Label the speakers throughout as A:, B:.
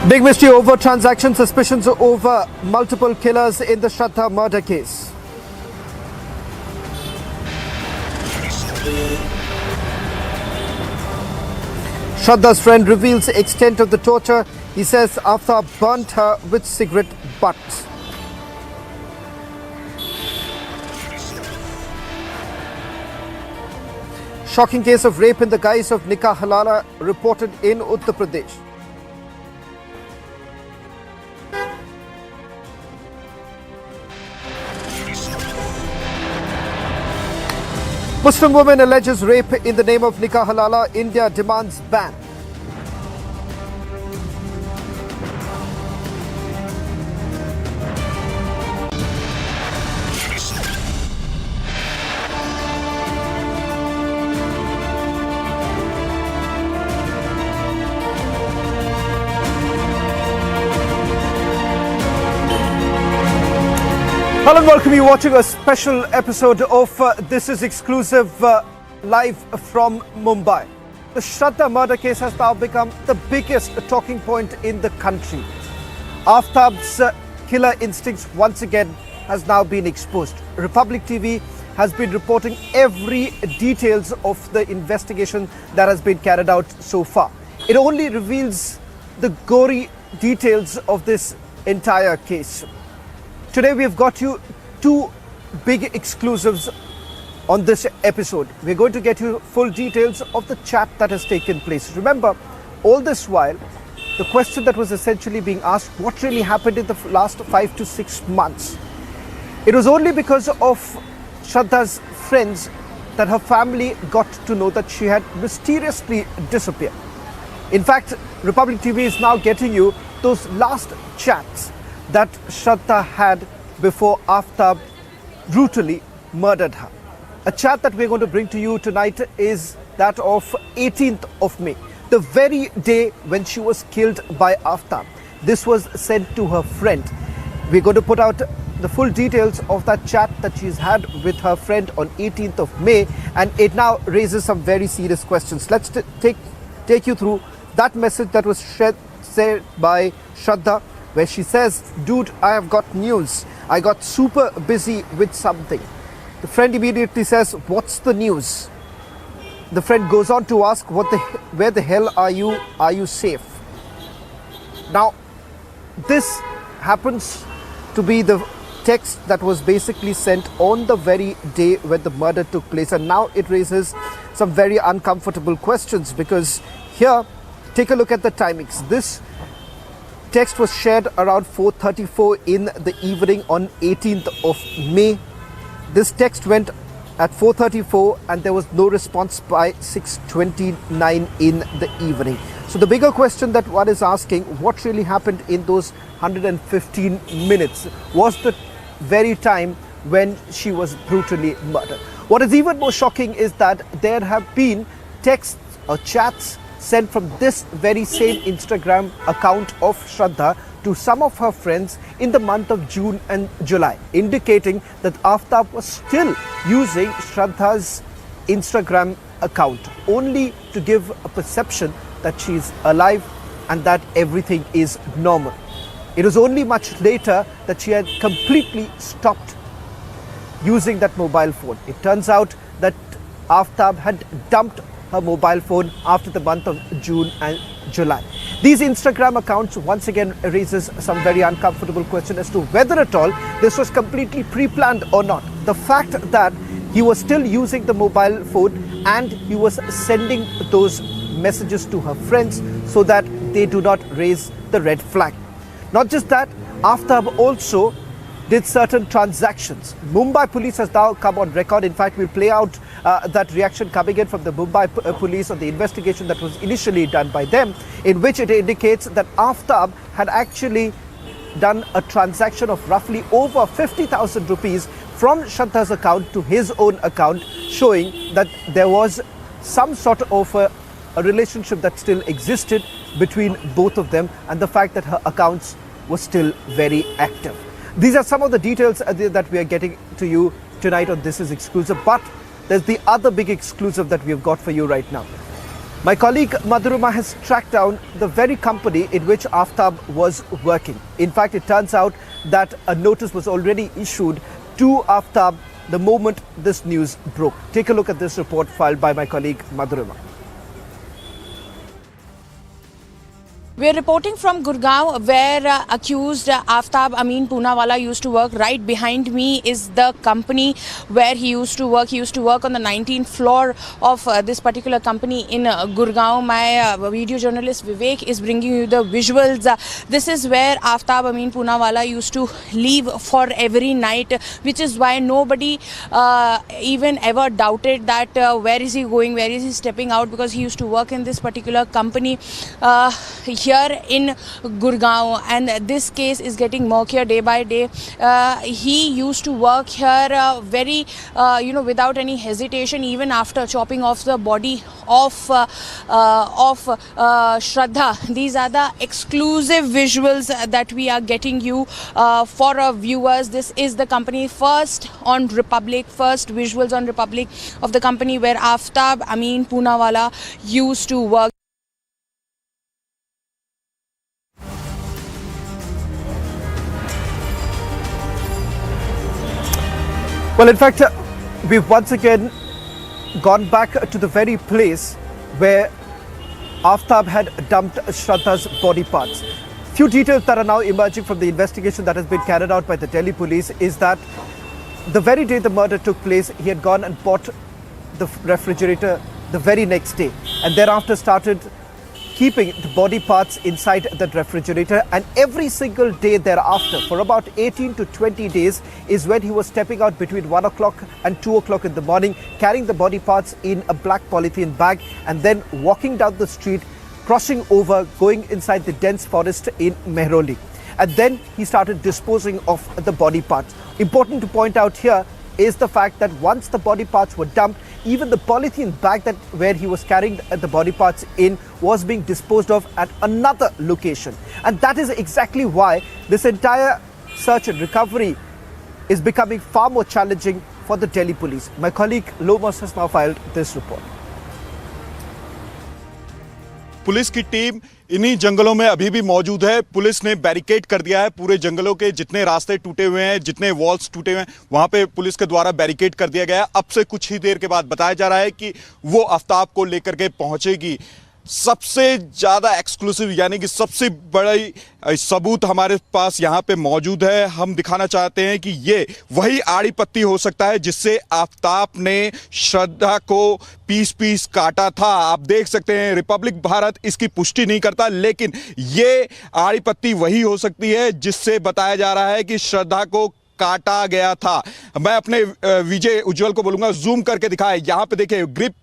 A: Big mystery over transaction suspicions over multiple killers in the Shraddha murder case. Shraddha's friend reveals the extent of the torture. He says after burnt her with cigarette butts. Shocking case of rape in the guise of nikah halala reported in Uttar Pradesh. Muslim woman alleges rape in the name of nikah halala. India demands ban. Hello and welcome. You're watching a special episode of This is Exclusive live from Mumbai. The Shraddha murder case has now become the biggest talking point in the country. Aftab's killer instincts once again has now been exposed. Republic TV has been reporting every details of the investigation that has been carried out so far. It only reveals the gory details of this entire case. Today we've got you two big exclusives on this episode. We're going to get you full details of the chat that has taken place. Remember, all this while, the question that was essentially being asked, what really happened in the last 5 to 6 months? It was only because of Shraddha's friends that her family got to know that she had mysteriously disappeared. In fact, Republic TV is now getting you those last chats that Shraddha had before Aftab brutally murdered her. A chat that we're going to bring to you tonight is that of 18th of May, the very day when she was killed by Aftab. This was sent to her friend. We're going to put out the full details of that chat that she's had with her friend on 18th of May, and it now raises some very serious questions. Let's take you through that message that was said by Shraddha, where she says, "Dude, I have got news. I got super busy with something." The friend immediately says, "What's the news?" The friend goes on to ask, "Where the hell are you? Are you safe?" Now, this happens to be the text that was basically sent on the very day when the murder took place, and now it raises some very uncomfortable questions, because here, take a look at the timings. This text was shared around 4:34 in the evening on 18th of May. This text went at 4:34 and there was no response by 6:29 in the evening. So the bigger question that one is asking, what really happened in those 115 minutes? Was the very time when she was brutally murdered. What is even more shocking is that there have been texts or chats sent from this very same Instagram account of Shraddha to some of her friends in the month of June and July, indicating that Aftab was still using Shraddha's Instagram account only to give a perception that she is alive and that everything is normal. It was only much later that she had completely stopped using that mobile phone. It turns out that Aftab had dumped her mobile phone after the month of June and July. These Instagram accounts once again raises some very uncomfortable question as to whether at all this was completely pre-planned or not. The fact that he was still using the mobile phone and he was sending those messages to her friends so that they do not raise the red flag. Not just that, Aftab also did certain transactions. Mumbai police has now come on record. In fact, we'll play out that reaction coming in from the Mumbai police on the investigation that was initially done by them, in which it indicates that Aftab had actually done a transaction of roughly over 50,000 rupees from Shraddha's account to his own account, showing that there was some sort of a relationship that still existed between both of them, and the fact that her accounts were still very active. These are some of the details that we are getting to you tonight on This Is Exclusive, but there's the other big exclusive that we have got for you right now. My colleague Madhurima has tracked down the very company in which Aftab was working. In fact, it turns out that a notice was already issued to Aftab the moment this news broke. Take a look at this report filed by my colleague Madhurima.
B: We are reporting from Gurgaon, where accused Aftab Amin Poonawala used to work. Right behind me is the company where he used to work. He used to work on the 19th floor of this particular company in Gurgaon. My video journalist Vivek is bringing you the visuals. This is where Aftab Amin Poonawala used to leave for every night, which is why nobody even ever doubted that where is he going, where is he stepping out, because he used to work in this particular company here in Gurgaon, and this case is getting murkier day by day. He used to work here very without any hesitation, even after chopping off the body of Shraddha. These are the exclusive visuals that we are getting you for our viewers. This is the company, first visuals on Republic of the company where Aftab Amin Poonawala used to work.
A: Well, in fact, we've once again gone back to the very place where Aftab had dumped Shraddha's body parts. Few details that are now emerging from the investigation that has been carried out by the Delhi police is that the very day the murder took place, he had gone and bought the refrigerator the very next day, and thereafter started keeping the body parts inside that refrigerator, and every single day thereafter for about 18 to 20 days is when he was stepping out between 1 o'clock and 2 o'clock in the morning, carrying the body parts in a black polythene bag and then walking down the street, crossing over, going inside the dense forest in Mehroli. And then he started disposing of the body parts. Important to point out here is the fact that once the body parts were dumped, even the polythene bag where he was carrying the body parts in was being disposed of at another location. And that is exactly why this entire search and recovery is becoming far more challenging for the Delhi police. My colleague Lomos has now filed this report.
C: Police की team इन्हीं जंगलों में अभी भी मौजूद है। Police ने barricade कर दिया है पूरे जंगलों के, जितने रास्ते टूटे हुए हैं, जितने वॉल्स टूटे हुए हैं, वहां पे पुलिस के द्वारा बैरिकेड कर दिया गया है। अब से कुछ ही देर के बाद बताया जा रहा है कि वो आफ्ताब को लेकर के पहुंचेगी। सबसे ज्यादा एक्सक्लूसिव यानी कि सबसे बड़ी सबूत हमारे पास यहां पे मौजूद है। हम दिखाना चाहते हैं कि ये वही आड़ी पत्ती हो सकता है जिससे आफ्ताब ने श्रद्धा को पीस पीस काटा था। आप देख सकते हैं रिपब्लिक भारत इसकी पुष्टि नहीं करता, लेकिन ये आड़ी पत्ती वही हो सकती है जिससे बताया जा रहा है कि श्रद्धा को काटा गया था। मैं अपने विजय उज्जवल को बोलूंगा जूम करके दिखाए। यहां पे देखिए ग्रिप,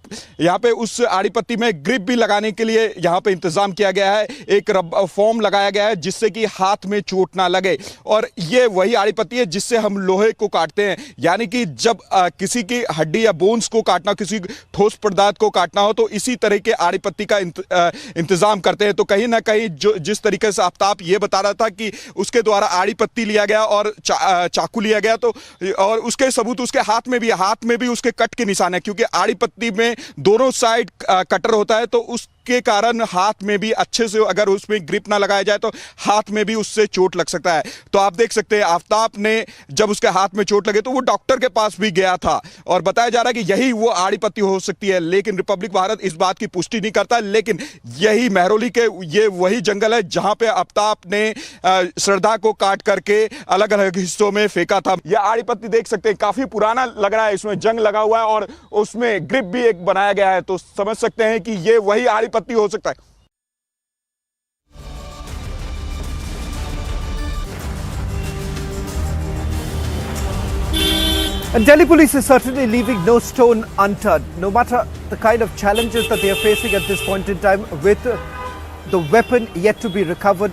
C: यहां पे उस आड़ी पत्ती में ग्रिप भी लगाने के लिए यहां पे इंतजाम किया गया है। एक फोम लगाया गया है जिससे कि हाथ में चोट ना लगे, और ये वही आड़ी पत्ती है जिससे हम लोहे को काटते हैं। यानी कि जब किसी की हड्डी या बोन्स को काटना, किसी ठोस पदार्थ को काटना हो तो इसी तरह के आड़ी पत्ती का इंतजाम करते हैं। तो कहीं ना कहीं जो जिस तरीके से आफ्ताब ये बता रहा था कि उसके द्वारा आड़ी पत्ती लिया गया और चाकू लिया गया, तो और उसके सबूत उसके हाथ में भी उसके कट के निशान है, क्योंकि आड़ी पत्ती में दोनों साइड कटर होता है, तो उसके कारण हाथ में भी अच्छे से अगर उसमें ग्रिप ना लगाया जाए तो हाथ में भी उससे चोट लग सकता है। तो आप देख सकते हैं आफ्ताब ने जब उसके हाथ में चोट लगे तो वो डॉक्टर के पास भी गया था, और बताया जा रहा है कि यही वो आड़ी पत्ती हो सकती है। लेकिन रिपब्लिक भारत इस बात की पुष्टि नहीं करता, लेकिन यही मेहरौली के ये वही जंगल है जहां पे आफ्ताब ने श्रद्धा को काट करके अलग अलग हिस्सों में फेंका था। यह आड़ी पत्ती देख सकते हैं काफी पुराना लग रहा है, इसमें जंग लगा हुआ है और उसमें ग्रिप भी एक बनाया गया है, तो समझ सकते हैं कि ये वही आड़ी पत्ती हो सकता है।
A: And Delhi police is certainly leaving no stone unturned, no matter the kind of challenges that they are facing at this point in time, with the weapon yet to be recovered,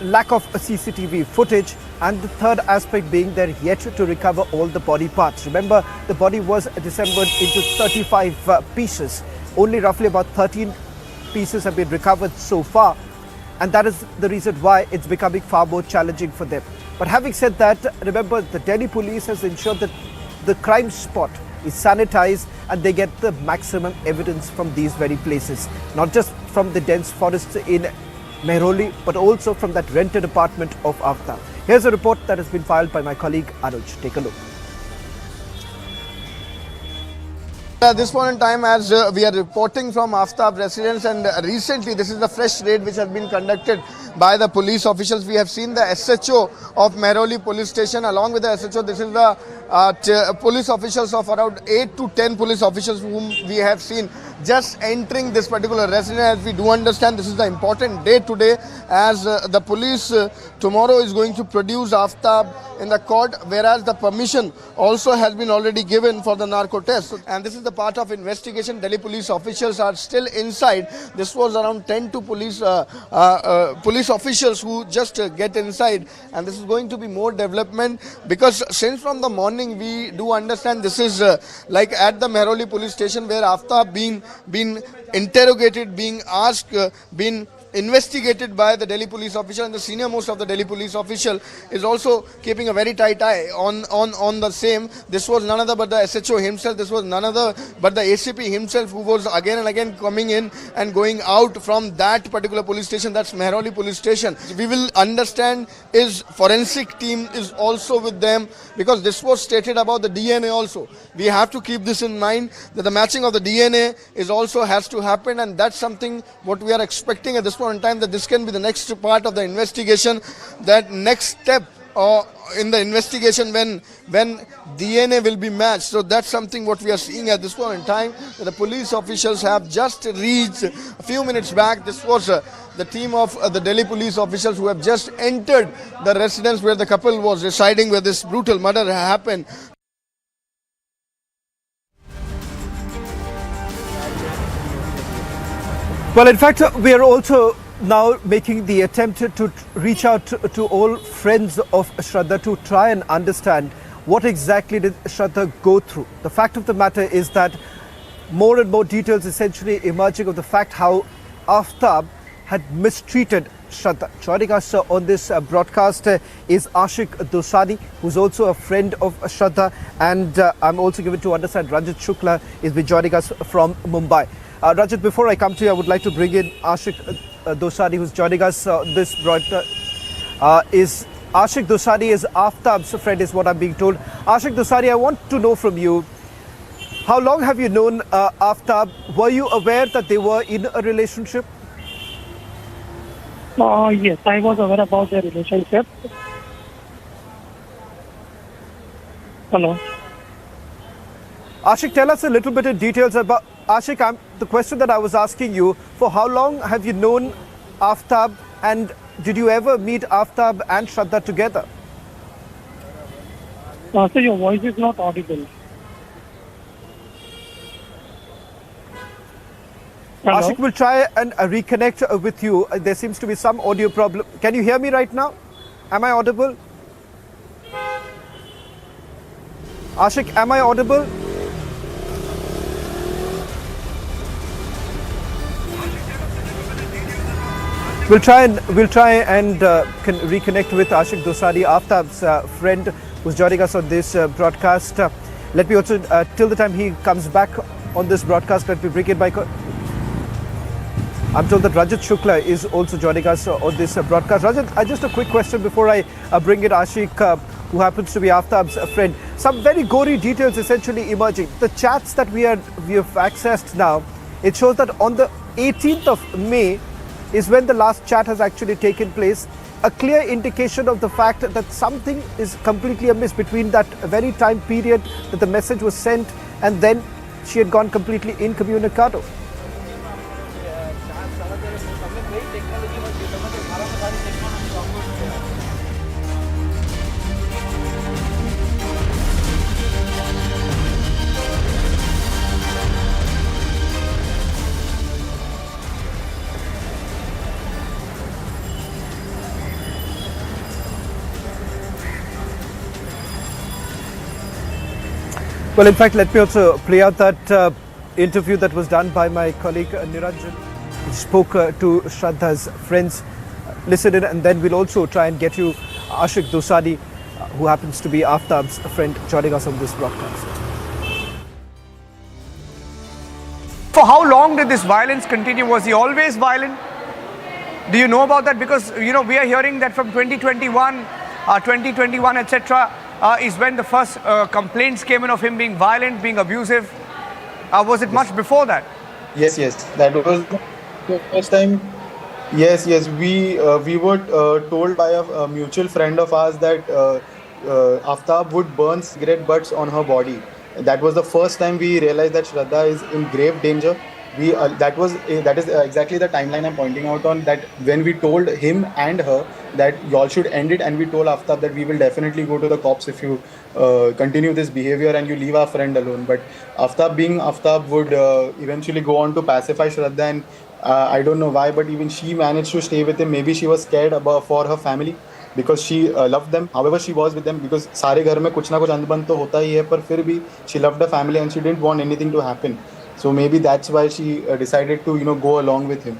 A: lack of CCTV footage, and the third aspect being they're yet to recover all the body parts. Remember, the body was dissembled into 35 pieces. Only roughly about 13 pieces have been recovered so far, and that is the reason why it's becoming far more challenging for them. But having said that, remember, the Delhi police has ensured that the crime spot is sanitized and they get the maximum evidence from these very places. Not just from the dense forests in Mehroli, but also from that rented apartment of Aftab. Here's a report that has been filed by my colleague Anuj. Take a look.
D: At this point in time, as we are reporting from Aftab residence, and recently this is the fresh raid which has been conducted by the police officials. We have seen the SHO of Mehroli police station. Along with the SHO, this is the police officials of around 8 to 10 police officials whom we have seen just entering this particular residence. As we do understand, this is the important day today, as the police tomorrow is going to produce Aftab in the court, whereas the permission also has been already given for the narco test. And this is the part of investigation. Delhi police officials are still inside. This was around 10 to police officials who just get inside, and this is going to be more development, because since from the morning we do understand this is like at the Mehroli police station where Aftab been interrogated, being asked, been investigated by the Delhi police official, and the senior most of the Delhi police official is also keeping a very tight eye on the same. This was none other but the SHO himself. This was none other but the ACP himself, who was again and again coming in and going out from that particular police station, that's Mehroli police station. We will understand is forensic team is also with them, because this was stated about the DNA also. We have to keep this in mind, that the matching of the DNA is also has to happen, and that's something what we are expecting at this point in time, that this can be the next part of the investigation, that next step in the investigation when DNA will be matched. So that's something what we are seeing at this point in time, that the police officials have just reached a few minutes back. This was the team of the Delhi police officials who have just entered the residence where the couple was residing, where this brutal murder happened.
A: Well, in fact, we are also now making the attempt to reach out to all friends of Shraddha to try and understand what exactly did Shraddha go through. The fact of the matter is that more and more details essentially emerging of the fact how Aftab had mistreated Shraddha. Joining us on this broadcast is Ashik Dosani, who's also a friend of Shraddha, and I'm also given to understand Rajat Shukla is joining us from Mumbai. Rajat, before I come to you, I would like to bring in Ashik Dosani, who's joining us this broadcast. Ashik Dosani is Aftab's friend, is what I'm being told. Ashik Dosani, I want to know from you, how long have you known Aftab? Were you aware that they were in a relationship?
E: Yes, I was aware about their relationship. Hello.
A: Ashik, tell us a little bit of details about... Ashik, the question that I was asking you, for how long have you known Aftab, and did you ever meet Aftab and Shraddha together?
E: So your voice is not audible. Hello?
A: Ashik will try and reconnect with you. There seems to be some audio problem. Can you hear me right now? Am I audible? Ashik, am I audible? We'll try and can reconnect with Ashik Dosani, Aftab's friend, who's joining us on this broadcast. Let me also, till the time he comes back on this broadcast, let me bring in my... I'm told that Rajat Shukla is also joining us on this broadcast. Rajat, just a quick question before I bring in Ashik, who happens to be Aftab's friend. Some very gory details essentially emerging. The chats that we have accessed now, it shows that on the 18th of May, is when the last chat has actually taken place. A clear indication of the fact that something is completely amiss between that very time period that the message was sent and then she had gone completely incommunicado. Well, in fact, let me also play out that interview that was done by my colleague Niranjan. He spoke to Shraddha's friends. Listen in, and then we'll also try and get you Ashik Dosani, who happens to be Aftab's friend, joining us on this broadcast. For how long did this violence continue? Was he always violent? Do you know about that? Because, you know, we are hearing that from 2021, etc., is when the first complaints came in of him being violent, being abusive. Was it much before that?
F: Yes, that was the first time. Yes, we were told by a mutual friend of ours that Aftab would burn cigarette butts on her body. That was the first time we realized that Shraddha is in grave danger. That is exactly the timeline I'm pointing out on, that when we told him and her that y'all should end it, and we told Aftab that we will definitely go to the cops if you continue this behavior and you leave our friend alone. But Aftab being Aftab would eventually go on to pacify Shraddha, and I don't know why, but even she managed to stay with him. Maybe she was scared for her family because she loved them. However, she was with them because सारे घर में कुछ ना कुछ अनबन तो होता ही है, पर फिर भी she loved her family and she didn't want anything to happen. So maybe that's why she decided to, go along with him.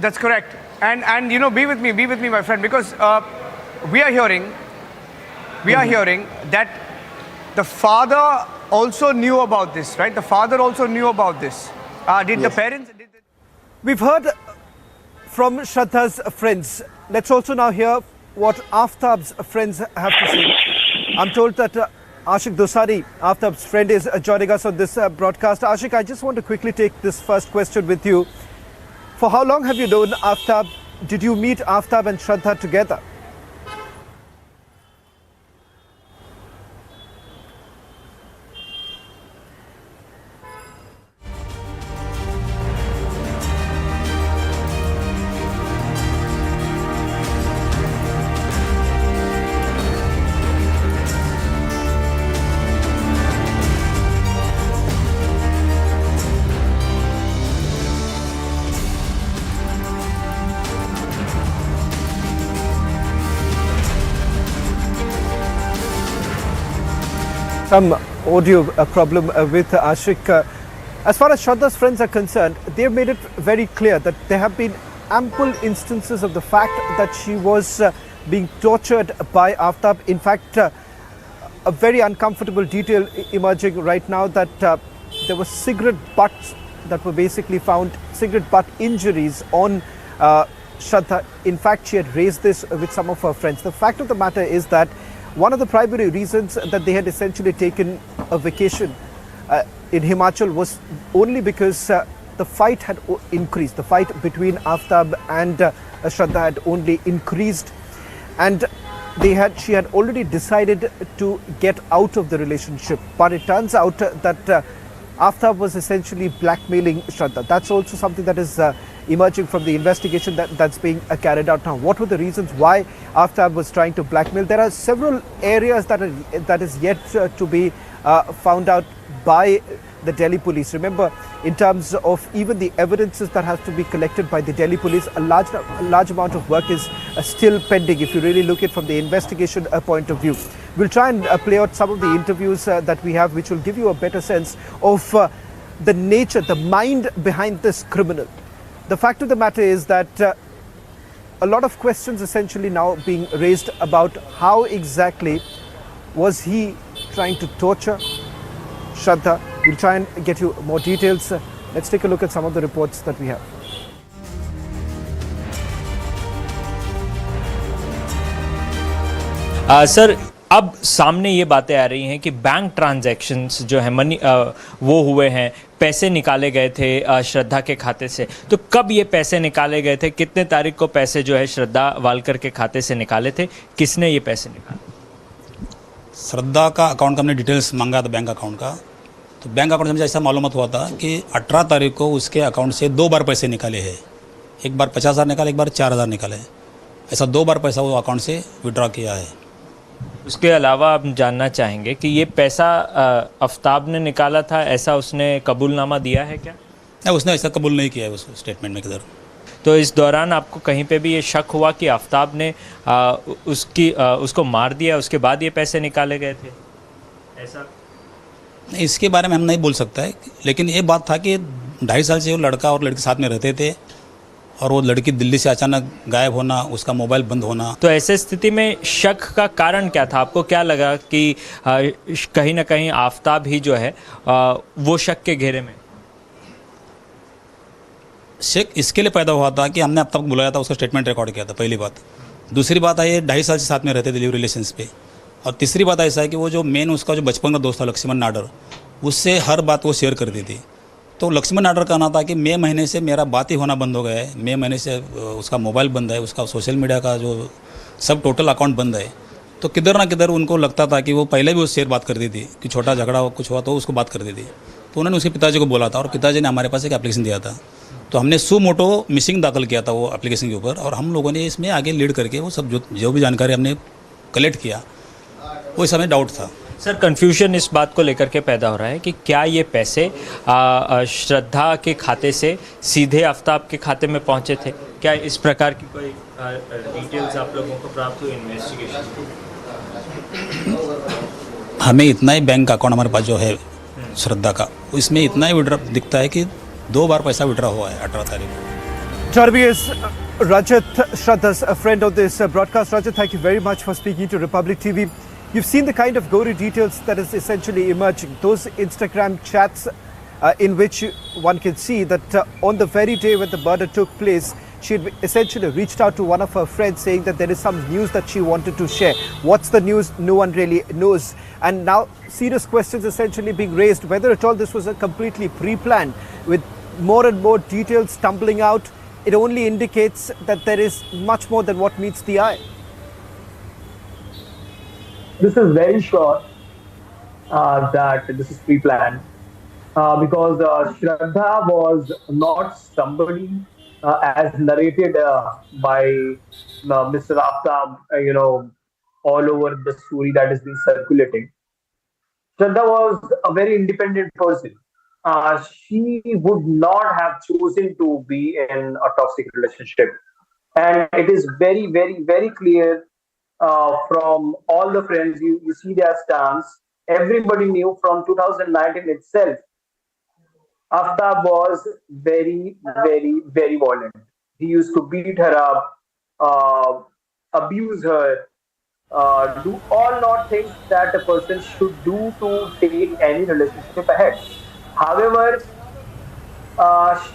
A: That's correct. And you know, be with me, my friend, because we are hearing that the father also knew about this, right? The father also knew about this. Did the parents? We've heard from Shraddha's friends. Let's also now hear what Aftab's friends have to say. I'm told that Ashik Dosari, Aftab's friend, is joining us on this broadcast. Ashik, I just want to quickly take this first question with you. For how long have you known Aftab? Did you meet Aftab and Shraddha together? Some audio problem with Ashik. As far as Shraddha's friends are concerned, they've made it very clear that there have been ample instances of the fact that she was being tortured by Aftab. In fact, a very uncomfortable detail emerging right now, that there were cigarette butts that were basically found, cigarette butt injuries on Shraddha. In fact, she had raised this with some of her friends. The fact of the matter is that one of the primary reasons that they had essentially taken a vacation in Himachal was only because the fight had increased. The fight between Aftab and Shraddha had only increased, and she had already decided to get out of the relationship. But it turns out that Aftab was essentially blackmailing Shraddha. That's also something that is emerging from the investigation that's being carried out now. What were the reasons why Aftab was trying to blackmail? There are several areas that is yet to be found out by the Delhi police. Remember, in terms of even the evidences that has to be collected by the Delhi police, a large amount of work is still pending if you really look at it from the investigation point of view. We'll try and play out some of the interviews that we have, which will give you a better sense of the nature, the mind behind this criminal. The fact of the matter is that a lot of questions essentially now being raised about how exactly was he trying to torture Shraddha. We'll try and get you more details. Let's take a look at some of the reports that we have.
G: Sir, अब सामने ये बातें आ रही हैं कि bank transactions जो है money वो हुए हैं, पैसे निकाले गए थे श्रद्धा के खाते से। तो कब ये पैसे निकाले गए थे, कितने तारीख को पैसे जो है श्रद्धा वालकर के खाते से निकाले थे, किसने ये पैसे निकाले?
H: श्रद्धा का अकाउंट का हमने डिटेल्स मांगा था बैंक अकाउंट का, तो बैंक अकाउंट से मुझे ऐसा मालूम हुआ था कि 18 तारीख को उसके अकाउंट से 2 बार पैसे निकाले हैं। एक बार 50,000 निकाले, एक बार 4,000 निकाले। ऐसा 2 बार पैसा वो अकाउंट से विड्रॉ किया है।
G: उसके अलावा आप जानना चाहेंगे कि ये पैसा आफ्ताब ने निकाला था, ऐसा उसने कबूलनामा दिया है क्या?
H: नहीं, उसने ऐसा कबूल नहीं किया है उस स्टेटमेंट में किधर।
G: तो इस दौरान आपको कहीं पे भी ये शक हुआ कि आफ्ताब ने उसको मार दिया, उसके बाद ये पैसे निकाले गए थे, ऐसा?
H: इसके बारे में हम नहीं बोल सकता है, लेकिन ये बात था कि 2.5 साल से वो लड़का और लड़की साथ में रहते थे और वो लड़की दिल्ली से अचानक गायब होना, उसका मोबाइल बंद होना।
G: तो ऐसे स्थिति में शक का कारण क्या था? आपको क्या लगा कि कहीं ना कहीं आफ्ताब ही जो है वो शक के घेरे में?
H: शक इसके लिए पैदा हुआ था कि हमने आफ्ताब को बुलाया था, उसका स्टेटमेंट रिकॉर्ड किया था, पहली बात। दूसरी बात है, ये 2.5 साल से साथ में रहते थे लिव रिलेशंस पे। और तीसरी बात ऐसा है कि वो जो मेन उसका जो बचपन का दोस्त था लक्ष्मण नाडर, उससे हर बात वो शेयर करती थी। तो लक्ष्मण नाडर का कहना था कि मई महीने से मेरा बात ही होना बंद हो गया है, मई महीने से उसका मोबाइल बंद है, उसका सोशल मीडिया का जो सब टोटल अकाउंट बंद है। तो किधर ना किधर उनको लगता था कि वो पहले भी उससे शेयर बात करती थी कि छोटा झगड़ा कुछ हुआ तो उसको बात करती थी। तो उन्होंने उसके पिताजी को बोला था और पिताजी ने हमारे पास एक एप्लीकेशन दिया था। तो हमने सू मोटो मिसिंग दाखिल किया था वो एप्लीकेशन के ऊपर, और हम लोगों ने इसमें आगे लीड करके वो सब जो भी जानकारी हमने कलेक्ट किया वो इस समय डाउट था।
G: सर, कंफ्यूजन इस बात को लेकर के पैदा हो रहा है कि क्या ये पैसे श्रद्धा के खाते से सीधे आफ्ताब के खाते में पहुंचे थे? क्या इस प्रकार की कोई डिटेल्स आप लोगों को प्राप्त हुई इन्वेस्टिगेशन?
H: हमें इतना ही बैंक अकाउंट हमारे पास जो है श्रद्धा का, इसमें इतना ही विड्रॉ दिखता है कि 2 बार पैसा विड्रॉ हुआ है 18 तारीख को।
A: Joining me is Rajat, Shraddha's a friend of this broadcast. Rajat, thank you very much for speaking to Republic TV. You've seen the kind of gory details that is essentially emerging. Those Instagram chats in which one can see that on the very day when the murder took place, she had essentially reached out to one of her friends saying that there is some news that she wanted to share. What's the news? No one really knows. And now serious questions essentially being raised whether at all this was a completely pre-planned with more and more details stumbling out. It only indicates that there is much more than what meets the eye.
I: This is very sure that this is pre-planned because Shraddha was not somebody as narrated by Mr. Aftab, all over the story that has been circulating. Shraddha was a very independent person. She would not have chosen to be in a toxic relationship. And it is very, very, very clear from all the friends, you see their stance. Everybody knew from 2019 itself, Aftab was very, very, very violent. He used to beat her up, abuse her, do all not things that a person should do to take any relationship ahead. However,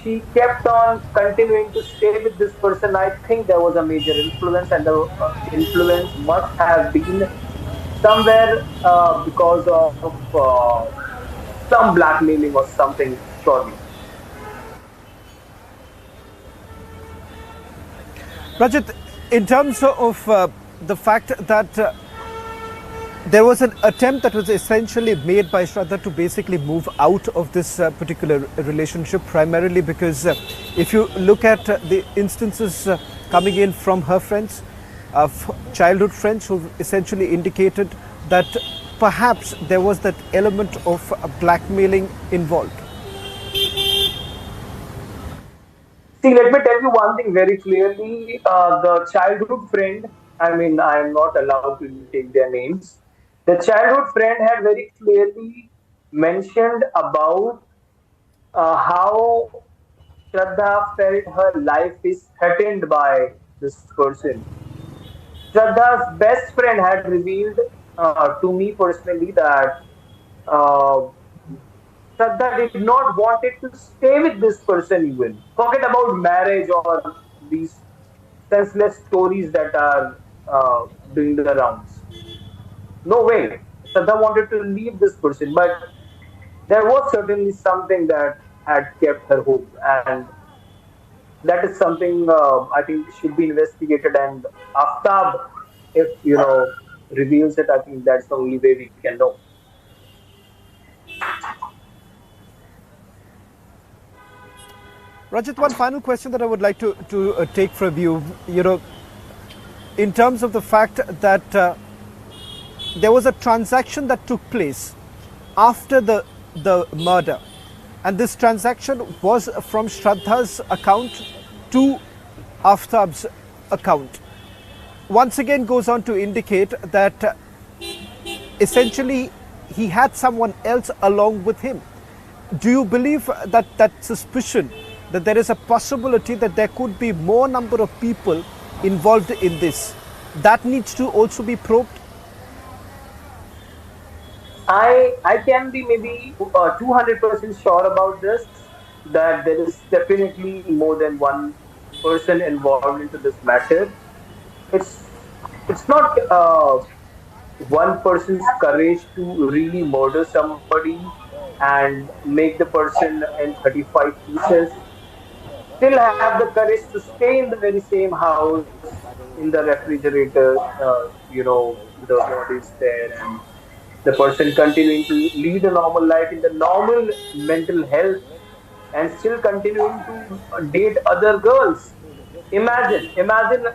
I: she kept on continuing to stay with this person. I think there was a major influence, and the influence must have been somewhere because of some blackmailing or something, surely.
A: Rajat, in terms of the fact that there was an attempt that was essentially made by Shraddha to basically move out of this particular relationship, primarily because if you look at the instances coming in from her friends, childhood friends, who essentially indicated that perhaps there was that element of blackmailing involved.
I: See, let me tell you one thing very clearly. The childhood friend, I mean, I am not allowed to take their names. The childhood friend had very clearly mentioned about how Shraddha felt her life is threatened by this person. Shraddha's best friend had revealed to me personally that Shraddha did not want it to stay with this person even. Forget about marriage or these senseless stories that are doing the rounds. No way. Shraddha wanted to leave this person, but there was certainly something that had kept her hope, and that is something I think should be investigated. And Aftab, if reveals it, I think that's the only way we can know.
A: Rajat, one final question that I would like to take from you. In terms of the fact that there was a transaction that took place after the murder, and this transaction was from Shraddha's account to Aftab's account. Once again goes on to indicate that essentially he had someone else along with him. Do you believe that that suspicion that there is a possibility that there could be more number of people involved in this. That needs to also be probed.
I: I can be maybe 200% sure about this, that there is definitely more than one person involved into this matter. It's it's not one person's courage to really murder somebody and make the person in 35 pieces, still have the courage to stay in the very same house, in the refrigerator, the bodies there, and the person continuing to lead a normal life in the normal mental health and still continuing to date other girls. Imagine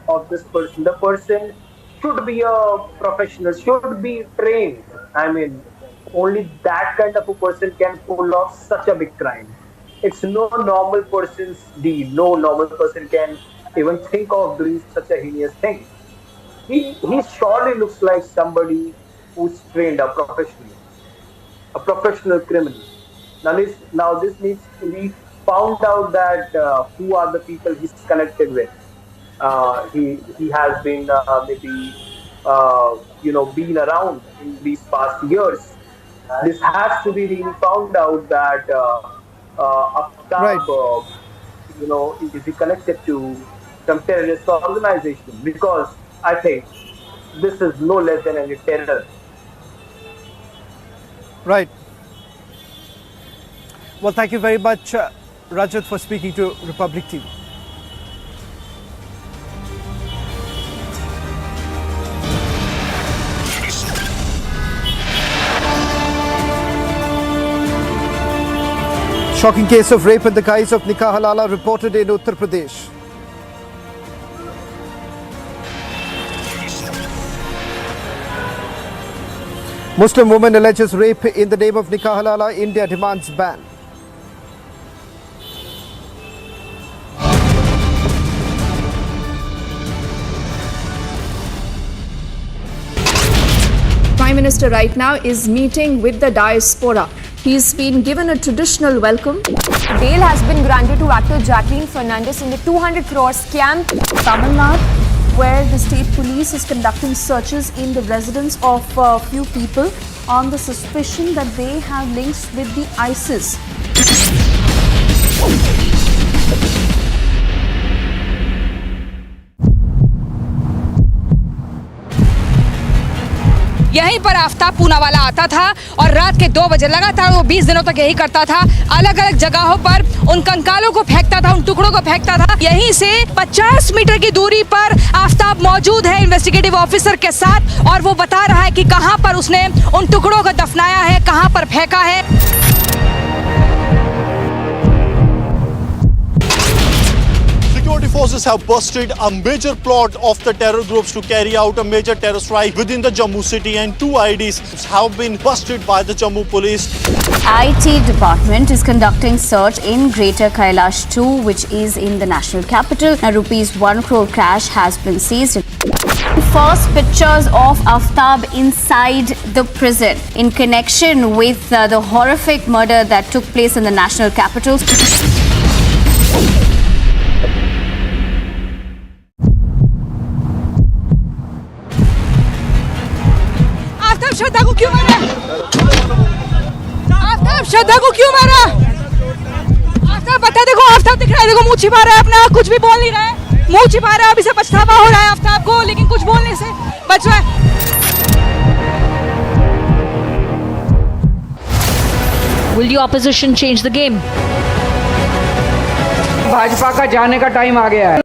I: of this person. The person should be a professional, should be trained. I mean, only that kind of a person can pull off such a big crime. It's no normal person's deed. No normal person can even think of doing such a heinous thing. He surely looks like somebody who's trained, a professional criminal. Now this needs to be found out, that who are the people he's connected with. He has been maybe been around in these past years. This has to be really found out, that Aftab,
A: Right.
I: is he connected to some terrorist organization? Because I think this is no less than any terror.
A: Right. Well, thank you very much, Rajat, for speaking to Republic TV. Shocking case of rape in the guise of nikah halala reported in Uttar Pradesh. Muslim woman alleges rape in the name of nikah halala. India demands ban.
J: Prime Minister right now is meeting with the diaspora. He's been given a traditional welcome.
K: Bail has been granted to actor Jacqueline Fernandez in the 200 crore scam.
J: Tamil Nadu, where the state police is conducting searches in the residence of a few people on the suspicion that they have links with the ISIS.
L: यहीं पर आफ्ताब पूना वाला आता था और रात के 2 बजे लगातार वो 20 दिनों तक यही करता था। अलग अलग जगहों पर उन कंकालों को फेंकता था, उन टुकड़ों को फेंकता था। यहीं से 50 मीटर की दूरी पर आफ्ताब मौजूद है इन्वेस्टिगेटिव ऑफिसर के साथ, और वो बता रहा है कि कहां पर उसने उन टुकड़ों को दफनाया है, कहां पर फेंका है।
C: Security forces have busted a major plot of the terror groups to carry out a major terror strike within the Jammu city, and 2 IDs have been busted by the Jammu police.
K: IT department is conducting search in Greater Kailash 2, which is in the national capital. Now, ₹1 crore cash has been seized. First pictures of Aftab inside the prison in connection with the horrific murder that took place in the national capital.
L: श्रद्धा को क्यों मारा? आफ्ताब श्रद्धा को क्यों मारा? आफ्ताब बता, देखो आफ्ताब दिख रहा है, देखो मुंह छिपा रहा है अपना, कुछ भी बोल नहीं रहा है, मुंह छिपा रहा है। अभी से पछतावा हो रहा है आफ्ताब को, लेकिन कुछ बोलने से बच रहा है।
K: Will the opposition change the game?
L: Bhajpa का जाने का टाइम आ गया है।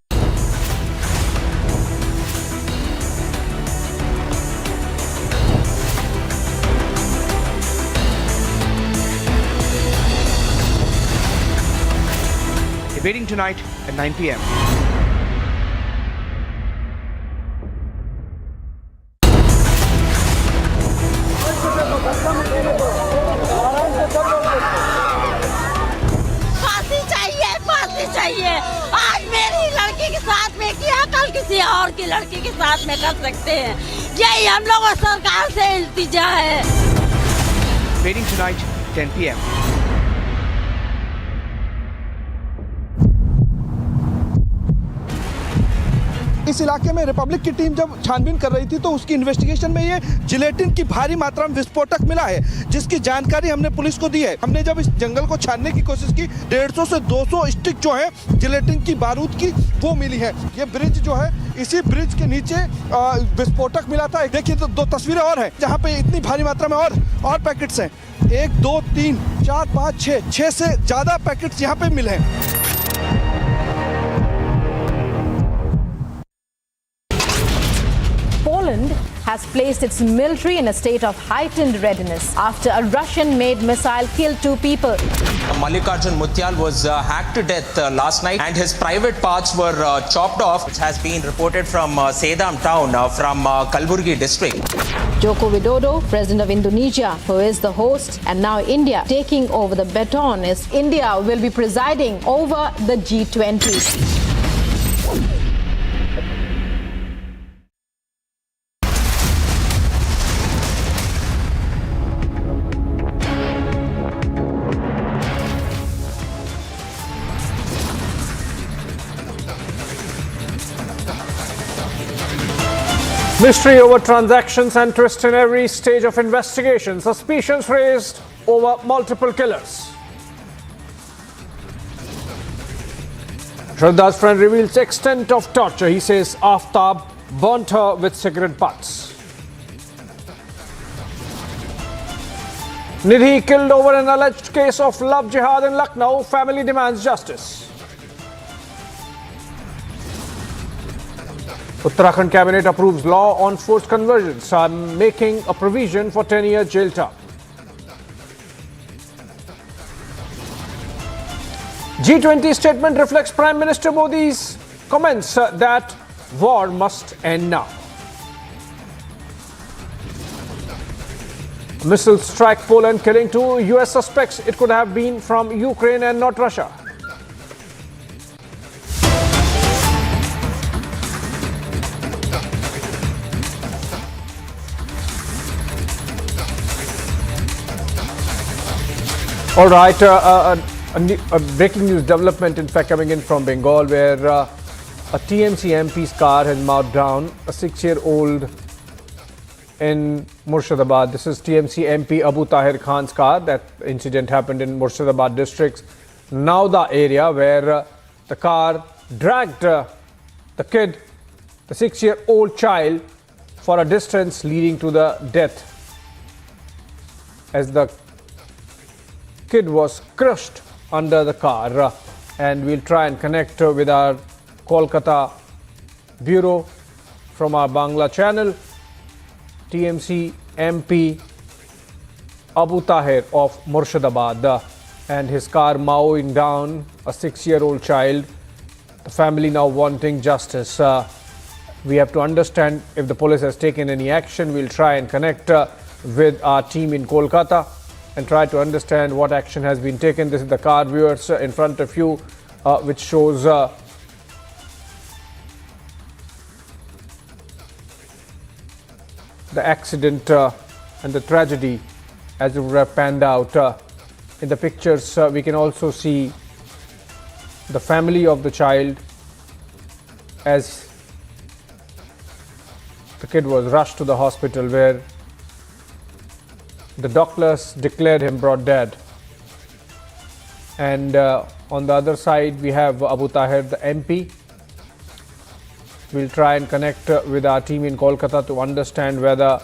M: Debating tonight at 9 p.m.
N: फांसी चाहिए। आज मेरी लड़की के साथ में किया, कल किसी और की लड़की के साथ में कर सकते हैं। यही हम लोगों सरकार से इल्तिजा है।
M: Debating tonight 10 p.m.
A: इस इलाके में रिपब्लिक की टीम जब छानबीन कर रही थी तो उसकी इन्वेस्टिगेशन में ये जिलेटिन की भारी मात्रा में विस्फोटक मिला है, जिसकी जानकारी हमने पुलिस को दी है। हमने जब इस जंगल को छानने की कोशिश की, 150 से 200 स्टिक जो है जिलेटिन की बारूद की वो मिली है। ये ब्रिज जो है, इसी ब्रिज के नीचे विस्फोटक मिला था। देखिए तो 2 तस्वीरें और हैं जहाँ पे इतनी भारी मात्रा में और पैकेट्स हैं। 1 2 3 4 5 6 से ज्यादा पैकेट्स यहाँ पे मिले हैं।
O: Poland has placed its military in a state of heightened readiness after a Russian-made missile killed 2 people.
P: Mallikarjun Mutyal was hacked to death last night and his private parts were chopped off, which has been reported from Sedam town from Kalburgi district.
O: Joko Widodo, President of Indonesia, who is the host, and now India taking over the baton, as India will be presiding over the G20.
A: Mystery over transactions and twist in every stage of investigation. Suspicions raised over multiple killers. Shraddha's friend reveals extent of torture. He says Aftab burnt her with cigarette butts. Nidhi killed over an alleged case of love jihad in Lucknow. Family demands justice. Uttarakhand cabinet approves law on forced conversions, making a provision for 10-year jail term. G20 statement reflects Prime Minister Modi's comments that war must end now. Missiles strike Poland, killing 2 US suspects. It could have been from Ukraine and not Russia. All right, a breaking news development, in fact, coming in from Bengal, where a TMC MP's car has mowed down a 6-year-old in Murshidabad. This is TMC MP Abu Tahir Khan's car. That incident happened in Murshidabad district's Nauda area, where the car dragged the kid, the 6-year-old child, for a distance leading to the death, as the kid was crushed under the car. And we'll try and connect with our Kolkata bureau from our Bangla channel. TMC MP Abu Tahir of Murshidabad and his car mowing down a 6-year-old child. The family now wanting justice. We have to understand if the police has taken any action. We'll try and connect with our team in Kolkata and try to understand what action has been taken. This is the car, viewers, in front of you, which shows the accident and the tragedy as it would have panned out. In the pictures, we can also see the family of the child as the kid was rushed to the hospital, where the doctors declared him brought dead. And on the other side, we have Abu Tahir, the MP. We'll try and connect with our team in Kolkata to understand whether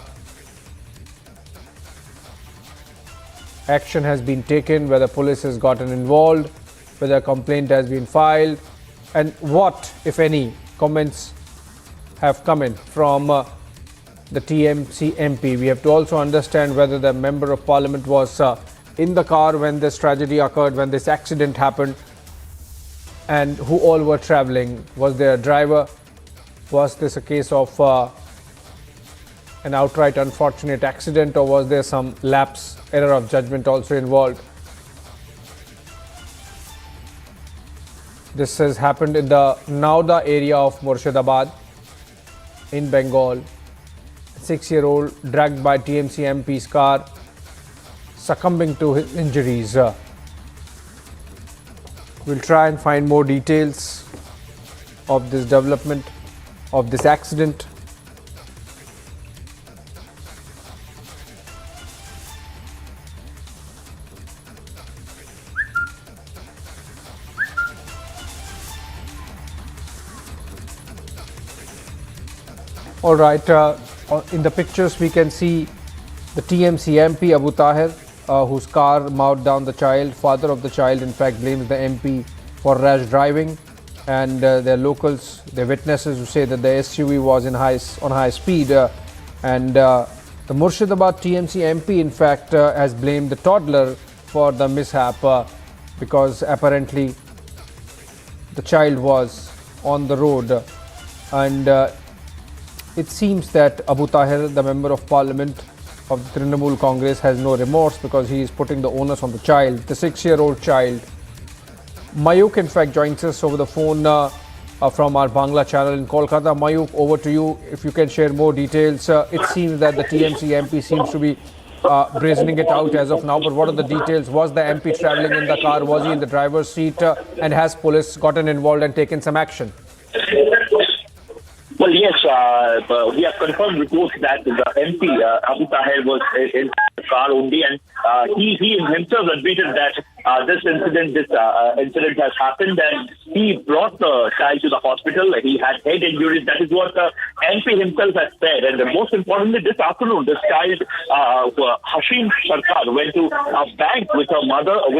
A: action has been taken, whether police has gotten involved, whether a complaint has been filed, and what, if any, comments have come in from the TMC MP. We have to also understand whether the Member of Parliament was in the car when this tragedy occurred, when this accident happened, and who all were travelling. Was there a driver? Was this a case of an outright unfortunate accident, or was there some lapse, error of judgment also involved? This has happened in the Nauda area of Murshidabad in Bengal. 6-year-old dragged by TMC MP's car, succumbing to his injuries. We'll try and find more details of this development of this accident. All right, in the pictures we can see the TMC MP Abu Tahir, whose car mowed down the child. Father of the child, in fact, blames the MP for rash driving, and their locals, their witnesses, who say that the SUV was on high speed, and the Murshidabad TMC MP, in fact, has blamed the toddler for the mishap because apparently the child was on the road, and it seems that Abu Tahir, the Member of Parliament of the Trinamool Congress, has no remorse because he is putting the onus on the child, the 6-year-old child. Mayuk, in fact, joins us over the phone from our Bangla channel in Kolkata. Mayuk, over to you. If you can share more details. It seems that the TMC MP seems to be brazening it out as of now, but what are the details? Was the MP travelling in the car? Was he in the driver's seat? And has police gotten involved and taken some action?
Q: Well, yes, we have confirmed reports that the MP, Abu Tahir, was in the car only, and he himself admitted that this incident has happened, and he brought the child to the hospital. He had head injuries. That is what the MP himself has said. And most importantly, this afternoon, this child, Hashim Sarkar, went to a bank with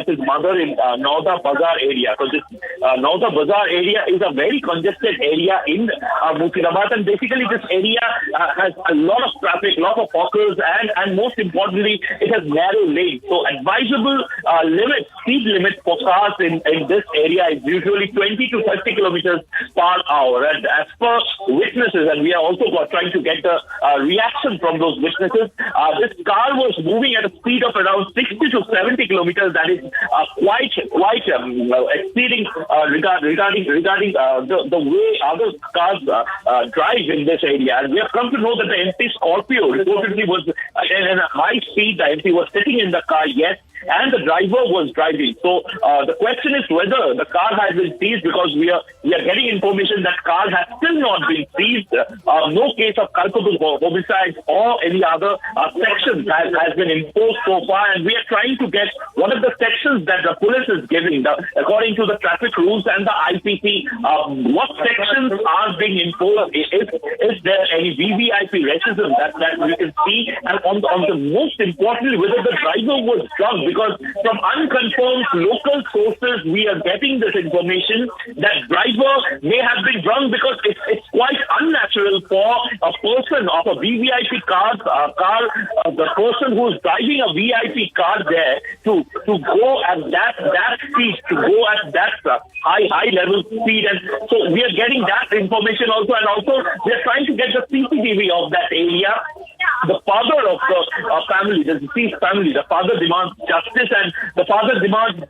Q: his mother in Nauda Bazaar area. So this Nauda Bazaar area is a very congested area in Murshidabad, and basically this area has a lot of traffic, lot of hawkers, and most importantly, it has narrow lanes. So advisable speed limit for cars in this area is usually 20 to 30 kilometers per hour. And as per witnesses, and we are also trying to get the reaction from those witnesses, this car was moving at a speed of around 60 to 70 kilometers. That is quite exceeding regarding the way other cars drive in this area. And we have come to know that the MP Scorpio reportedly was at a high speed. The MP was sitting in the car, yes, and the driver was driving. So the question is whether the car has been seized, because we are getting information that car has still not been seized. No case of culpable homicide or any other sections has been imposed so far, and we are trying to get one of the sections that the police is giving, according to the traffic rules and the IPC, what sections are being imposed. Is there any VVIP racism that we can see, and on the most importantly, whether the driver was drunk, because from unconfirmed local sources we are getting this information that driver may have been drunk, because it's quite unnatural for a person of a VVIP car, the person who is driving a VIP car there to go at that speed, to go at that high level speed. And so we are getting that information also, and also we are trying to get the CCTV of that area. The father of the family, the deceased family, the father demands justice, and the father demands